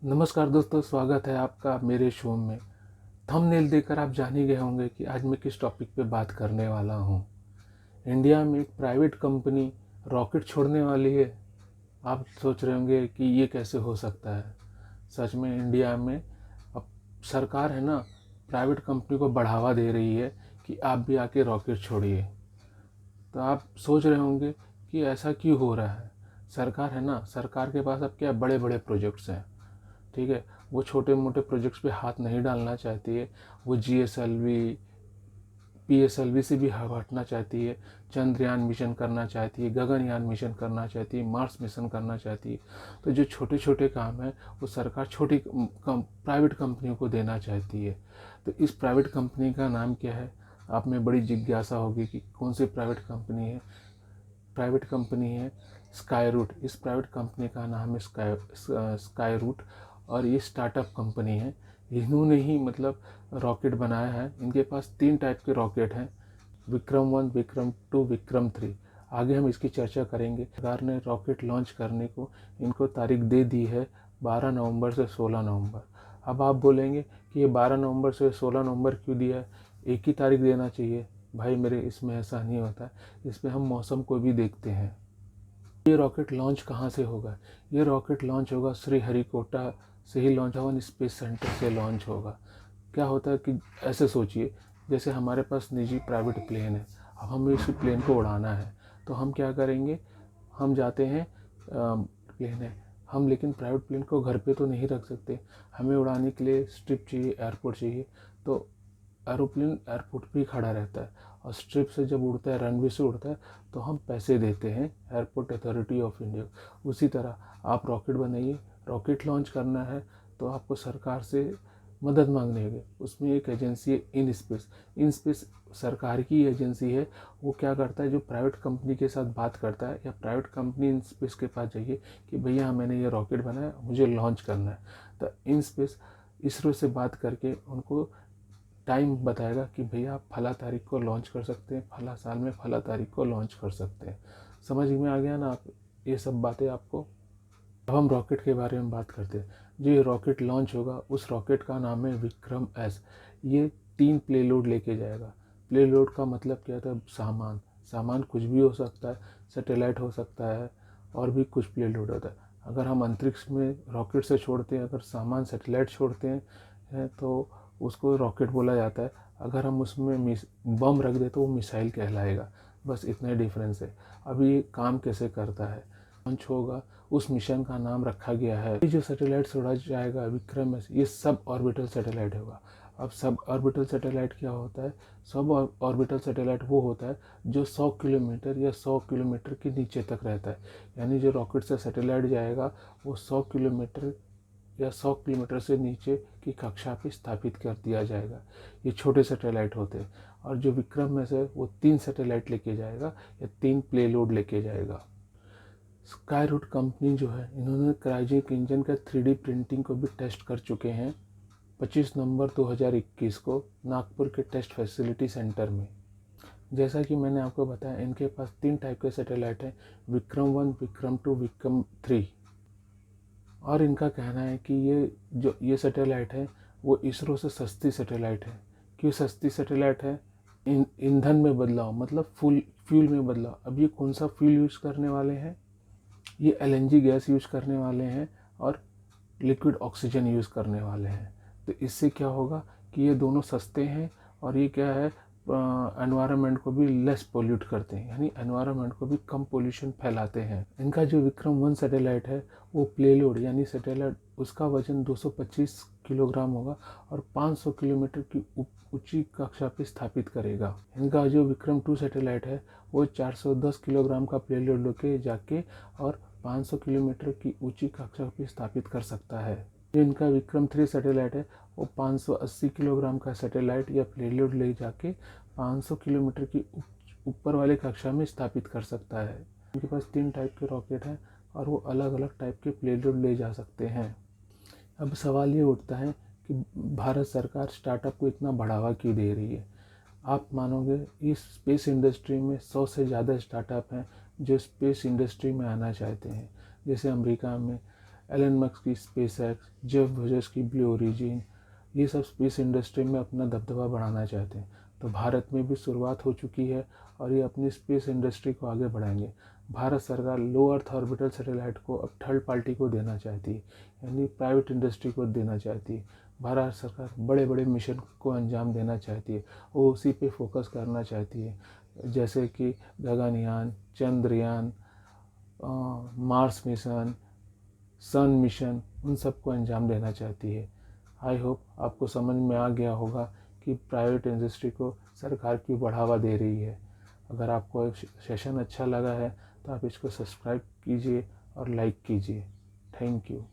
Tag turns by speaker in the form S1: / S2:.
S1: नमस्कार दोस्तों, स्वागत है आपका मेरे शो में। थंबनेल देखकर आप जान ही गए होंगे कि आज मैं किस टॉपिक पे बात करने वाला हूँ। इंडिया में एक प्राइवेट कंपनी रॉकेट छोड़ने वाली है। आप सोच रहे होंगे कि ये कैसे हो सकता है। सच में इंडिया में अब सरकार है ना, प्राइवेट कंपनी को बढ़ावा दे रही है कि आप भी आके रॉकेट छोड़िए। तो आप सोच रहे होंगे कि ऐसा क्यों हो रहा है। सरकार है ना, सरकार के पास अब क्या बड़े बड़े प्रोजेक्ट्स हैं, ठीक है। वो छोटे मोटे प्रोजेक्ट्स पे हाथ नहीं डालना चाहती है। वो जीएसएलवी पीएसएलवी से भी हटना चाहती है। चंद्रयान मिशन करना चाहती है, गगनयान मिशन करना चाहती है, मार्स मिशन करना चाहती है। तो जो छोटे छोटे काम है वो सरकार छोटी प्राइवेट कंपनियों को देना चाहती है। तो इस प्राइवेट कंपनी का नाम क्या है, आप में बड़ी जिज्ञासा होगी कि कौन सी प्राइवेट कंपनी है। प्राइवेट कंपनी है स्काई रूट। इस प्राइवेट कंपनी का नाम है स्काई रूट। और ये स्टार्टअप कंपनी है। इन्होंने ही मतलब रॉकेट बनाया है। इनके पास 3 टाइप के रॉकेट हैं, विक्रम 1, विक्रम 2, विक्रम 3। आगे हम इसकी चर्चा करेंगे। सरकार ने रॉकेट लॉन्च करने को इनको तारीख दे दी है 12 नवंबर से 16 नवंबर। अब आप बोलेंगे कि ये 12 नवंबर से 16 नवंबर क्यों दिया है, एक ही तारीख देना चाहिए। भाई मेरे, इसमें ऐसा नहीं होता है। इसमें हम मौसम को भी देखते हैं। ये रॉकेट लॉन्च कहाँ से होगा? ये रॉकेट लॉन्च होगा श्रीहरिकोटा से ही लॉन्च होगा, स्पेस सेंटर से लॉन्च होगा। क्या होता है कि ऐसे सोचिए, जैसे हमारे पास निजी प्राइवेट प्लेन है। अब हमें इस प्लेन को उड़ाना है तो हम क्या करेंगे, हम जाते हैं, प्लेन है हम, लेकिन प्राइवेट प्लेन को घर पे तो नहीं रख सकते। हमें उड़ाने के लिए स्ट्रिप चाहिए, एयरपोर्ट चाहिए। तो एरोप्लेन एयरपोर्ट पे ही खड़ा रहता है और स्ट्रिप से जब उड़ता है, रनवे से उड़ता है, तो हम पैसे देते हैं एयरपोर्ट अथॉरिटी ऑफ इंडिया। उसी तरह आप रॉकेट बनाइए, रॉकेट लॉन्च करना है तो आपको सरकार से मदद मांगनी होगी। उसमें एक एजेंसी है इन स्पेस। इन स्पेस सरकार की एजेंसी है। वो क्या करता है, जो प्राइवेट कंपनी के साथ बात करता है, या प्राइवेट कंपनी इन स्पेस के पास जाइए कि भैया मैंने ये रॉकेट बनाया, मुझे लॉन्च करना है। तो इन स्पेस इसरो से बात करके उनको टाइम बताएगा कि भैया आप फला तारीख को लॉन्च कर सकते हैं, फला साल में फला तारीख को लॉन्च कर सकते हैं। समझ में आ गया ना आप ये सब बातें आपको। अब हम रॉकेट के बारे में बात करते हैं। जो ये रॉकेट लॉन्च होगा उस रॉकेट का नाम है विक्रम-S। ये 3 प्लेलोड लेके जाएगा। प्लेलोड का मतलब क्या होता है, सामान। सामान कुछ भी हो सकता है, सैटेलाइट हो सकता है, और भी कुछ प्लेलोड होता है। अगर हम अंतरिक्ष में रॉकेट से छोड़ते हैं, अगर सामान सैटेलाइट छोड़ते हैं तो उसको रॉकेट बोला जाता है। अगर हम उसमें बम रख दें तो वो मिसाइल कहलाएगा। बस इतना ही डिफरेंस है। अब ये काम कैसे करता है, लॉन्च होगा, उस मिशन का नाम रखा गया है, ये जो सैटेलाइट छोड़ा जाएगा विक्रम-S, ये सब ऑर्बिटल सैटेलाइट होगा। अब सब ऑर्बिटल सैटेलाइट क्या होता है? सब ऑर्बिटल सैटेलाइट वो होता है जो 100 किलोमीटर या 100 किलोमीटर के नीचे तक रहता है। यानी जो रॉकेट से सैटेलाइट जाएगा वो 100 किलोमीटर या 100 किलोमीटर से नीचे की कक्षा पे स्थापित कर दिया जाएगा। ये छोटे सैटेलाइट होते हैं। और जो विक्रम में से वो 3 सैटेलाइट लेके जाएगा या 3 प्लेलोड लेके जाएगा। स्काई रूट कंपनी जो है, इन्होंने क्रायोजेनिक इंजन का 3D प्रिंटिंग को भी टेस्ट कर चुके हैं 25 नवंबर 2021 को नागपुर के टेस्ट फैसिलिटी सेंटर में। जैसा कि मैंने आपको बताया, इनके पास 3 टाइप के सैटेलाइट हैं, विक्रम-1, विक्रम-2, विक्रम-3। और इनका कहना है कि ये सैटेलाइट है वो इसरो से सस्ती सैटेलाइट है। क्यों सस्ती सैटेलाइट है? ईंधन में बदलाव, मतलब फ्यूल में बदलाव। अब ये कौन सा फ्यूल यूज़ करने वाले हैं? ये LNG गैस यूज़ करने वाले हैं और लिक्विड ऑक्सीजन यूज़ करने वाले हैं। तो इससे क्या होगा कि ये दोनों सस्ते हैं और ये क्या है, एनवायरनमेंट को भी लेस पोल्यूट करते हैं, यानी एनवायरनमेंट को भी कम पोल्यूशन फैलाते हैं। इनका जो विक्रम-1 सैटेलाइट है वो प्लेलोड यानी सैटेलाइट, उसका वजन 225 किलोग्राम होगा और 500 किलोमीटर की ऊंची कक्षा पे स्थापित करेगा। इनका जो विक्रम-2 सैटेलाइट है वो 410 किलोग्राम का प्लेलोड लेके जाके और 500 किलोमीटर की ऊंची कक्षा पे स्थापित कर सकता है। जो इनका विक्रम-3 सैटेलाइट है वो 580 किलोग्राम का सैटेलाइट या प्लेलोड ले जाके 500 किलोमीटर की ऊपर वाले कक्षा में स्थापित कर सकता है। इनके पास 3 टाइप के रॉकेट हैं और वो अलग अलग टाइप के प्लेलोड ले जा सकते हैं। अब सवाल ये उठता है कि भारत सरकार स्टार्टअप को इतना बढ़ावा क्यों दे रही है? आप मानोगे, इस स्पेस इंडस्ट्री में 100 से ज़्यादा स्टार्टअप हैं जो स्पेस इंडस्ट्री में आना चाहते हैं। जैसे अमेरिका में एलन मस्क की स्पेस एक्स, जेफ बेजोस की ब्लू ओरिजिन, ये सब स्पेस इंडस्ट्री में अपना दबदबा बढ़ाना चाहते हैं। तो भारत में भी शुरुआत हो चुकी है और ये अपनी स्पेस इंडस्ट्री को आगे बढ़ाएंगे। भारत सरकार लो अर्थ ऑर्बिटल सैटेलाइट को अब थर्ड पार्टी को देना चाहती है, यानी प्राइवेट इंडस्ट्री को देना चाहती है। भारत सरकार बड़े बड़े मिशन को अंजाम देना चाहती है, वो उसी पे फोकस करना चाहती है, जैसे कि गगनयान, चंद्रयान, मार्स मिशन, सन मिशन, उन सबको अंजाम देना चाहती है। आई होप आपको समझ में आ गया होगा कि प्राइवेट इंडस्ट्री को सरकार क्यों बढ़ावा दे रही है। अगर आपको सेशन अच्छा लगा है तो आप इसको सब्सक्राइब कीजिए और लाइक कीजिए। Thank you.